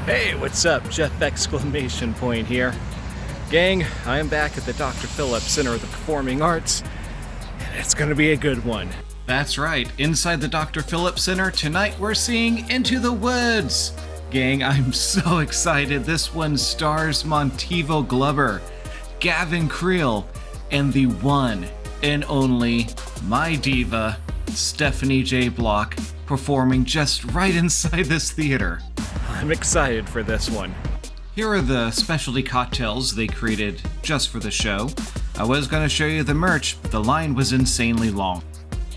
Hey, what's up? Jeff exclamation point here. Gang, I am back at the Dr. Phillips Center of the Performing Arts, and it's gonna be a good one. That's right, inside the Dr. Phillips Center tonight we're seeing Into the Woods. Gang, I'm so excited. This one stars Montevo Glover, Gavin Creel, and the one and only my diva, Stephanie J. Block, performing just right inside this theater. I'm excited for this one. Here are the specialty cocktails they created just for the show. I was going to show you the merch, but the line was insanely long.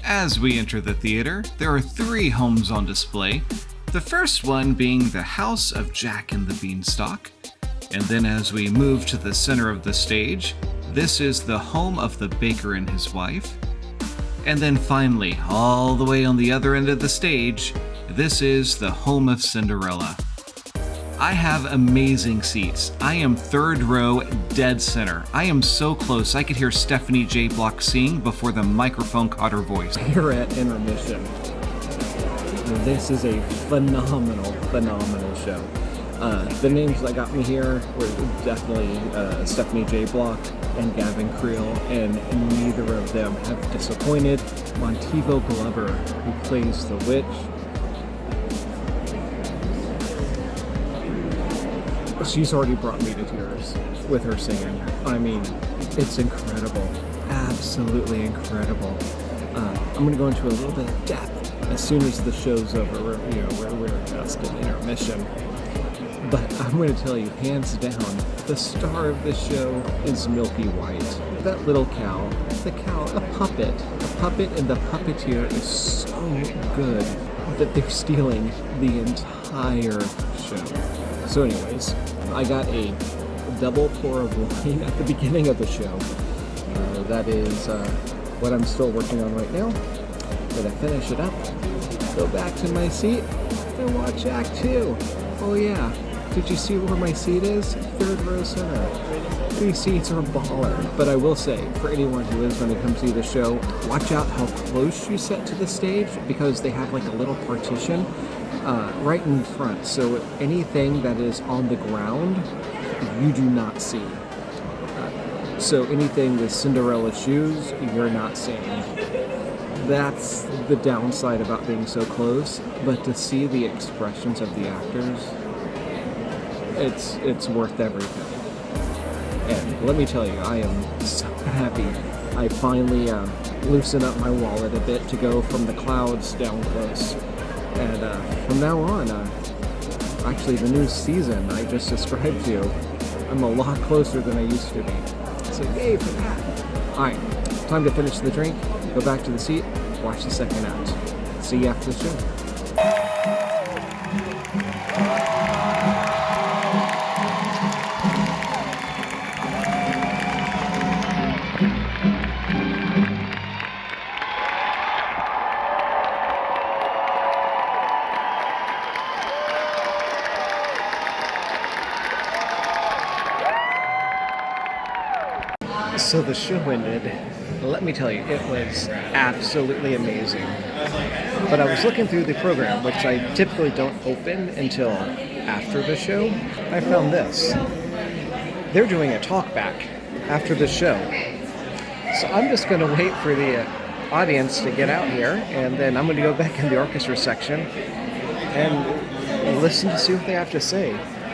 As we enter the theater, there are 3 homes on display. The first one being the House of Jack and the Beanstalk. And then as we move to the center of the stage, this is the home of the baker and his wife. And then finally, all the way on the other end of the stage, this is the home of Cinderella. I have amazing seats. I am 3rd row, dead center. I am so close I could hear Stephanie J. Block sing before the microphone caught her voice. Here at intermission. This is a phenomenal show. The names that got me here were definitely Stephanie J. Block and Gavin Creel, and neither of them have disappointed. Montevo Glover, who plays the witch, she's already brought me to tears with her singing. I mean, it's incredible. Absolutely incredible. I'm going to go into a little bit of depth as soon as the show's over. We're just in intermission. But I'm going to tell you, hands down, the star of the show is Milky White. That little cow, a puppet, and the puppeteer is so good that they're stealing the entire show. So anyways, I got a double pour of wine at the beginning of the show. That is what I'm still working on right now. Gonna finish it up, go back to my seat, and watch Act 2. Oh yeah, did you see where my seat is? 3rd row center. These seats are baller. But I will say, for anyone who is going to come see the show, watch out how close you sit to the stage, because they have like a little partition right in front, so anything that is on the ground, you do not see. So anything with Cinderella shoes, you're not seeing. That's the downside about being so close, but to see the expressions of the actors, it's worth every penny. And let me tell you, I am so happy I finally loosened up my wallet a bit to go from the clouds down close. And from now on, actually the new season I just described to you, I'm a lot closer than I used to be. So yay for that. Alright, time to finish the drink, go back to the seat, watch the second act. See you after the show. So the show ended. Let me tell you, it was absolutely amazing. But I was looking through the program, which I typically don't open until after the show. I found this. They're doing a talkback after the show. So I'm just going to wait for the audience to get out here, and then I'm going to go back in the orchestra section and listen to see what they have to say.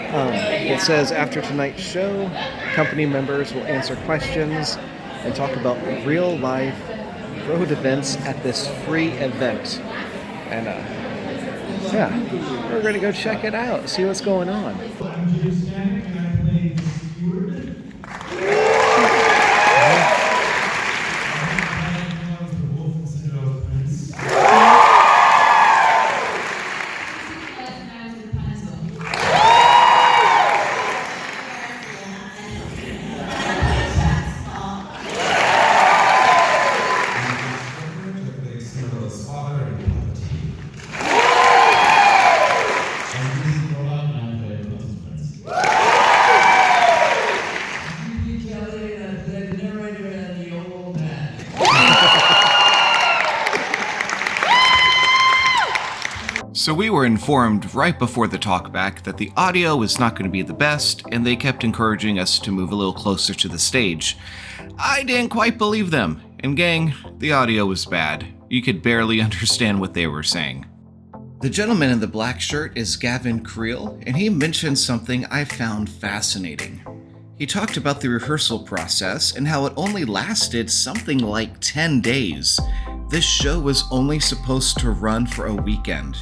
It says, after tonight's show, company members will answer questions and talk about real-life road events at this free event. And, we're going to go check it out, see what's going on. So we were informed right before the talkback that the audio was not going to be the best, and they kept encouraging us to move a little closer to the stage. I didn't quite believe them, and gang, the audio was bad. You could barely understand what they were saying. The gentleman in the black shirt is Gavin Creel, and he mentioned something I found fascinating. He talked about the rehearsal process and how it only lasted something like 10 days. This show was only supposed to run for a weekend.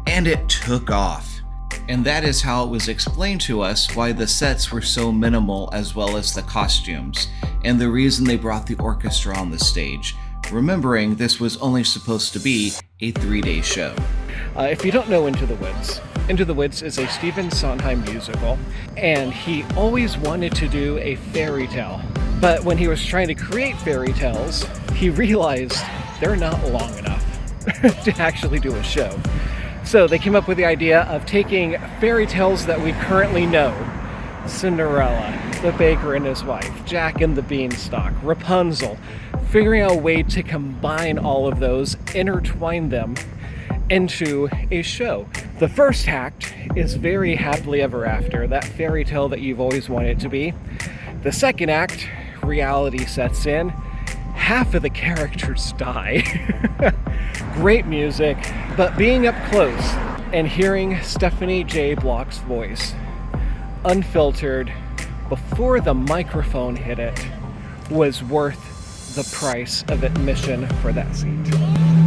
And it took off. And that is how it was explained to us why the sets were so minimal as well as the costumes, and the reason they brought the orchestra on the stage, remembering this was only supposed to be a 3-day show. If you don't know Into the Woods is a Stephen Sondheim musical, and he always wanted to do a fairy tale. But when he was trying to create fairy tales, he realized they're not long enough to actually do a show. So they came up with the idea of taking fairy tales that we currently know. Cinderella, the baker and his wife, Jack and the Beanstalk, Rapunzel, figuring out a way to combine all of those, intertwine them into a show. The first act is very happily ever after, that fairy tale that you've always wanted it to be. The second act, reality sets in. Half of the characters die. Great music, but being up close and hearing Stephanie J. Block's voice, unfiltered, before the microphone hit it, was worth the price of admission for that seat.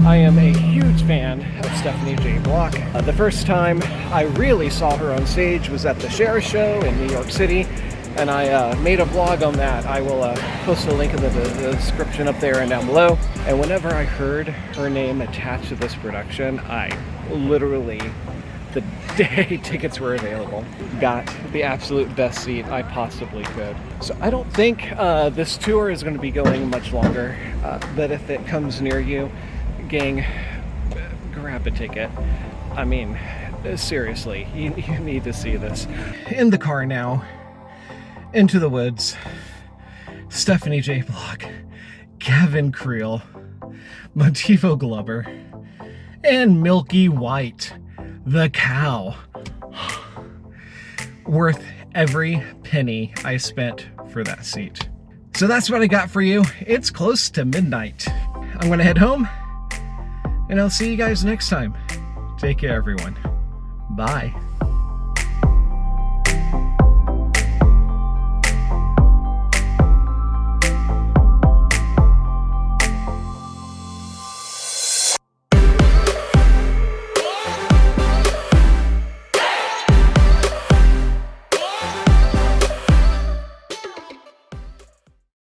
I am a huge fan of Stephanie J. Block. The first time I really saw her on stage was at the Cher show in New York City, and I made a vlog on that. I will post a link in the description up there and down below. And whenever I heard her name attached to this production, I literally, the day tickets were available, got the absolute best seat I possibly could. So I don't think this tour is going to be going much longer, but if it comes near you, gang, grab a ticket. I mean, seriously, you need to see this. In the car now, Into the Woods, Stephanie J. Block, Gavin Creel, Motivo Glover, and Milky White, the cow. Worth every penny I spent for that seat. So that's what I got for you. It's close to midnight. I'm gonna head home, and I'll see you guys next time. Take care, everyone. Bye.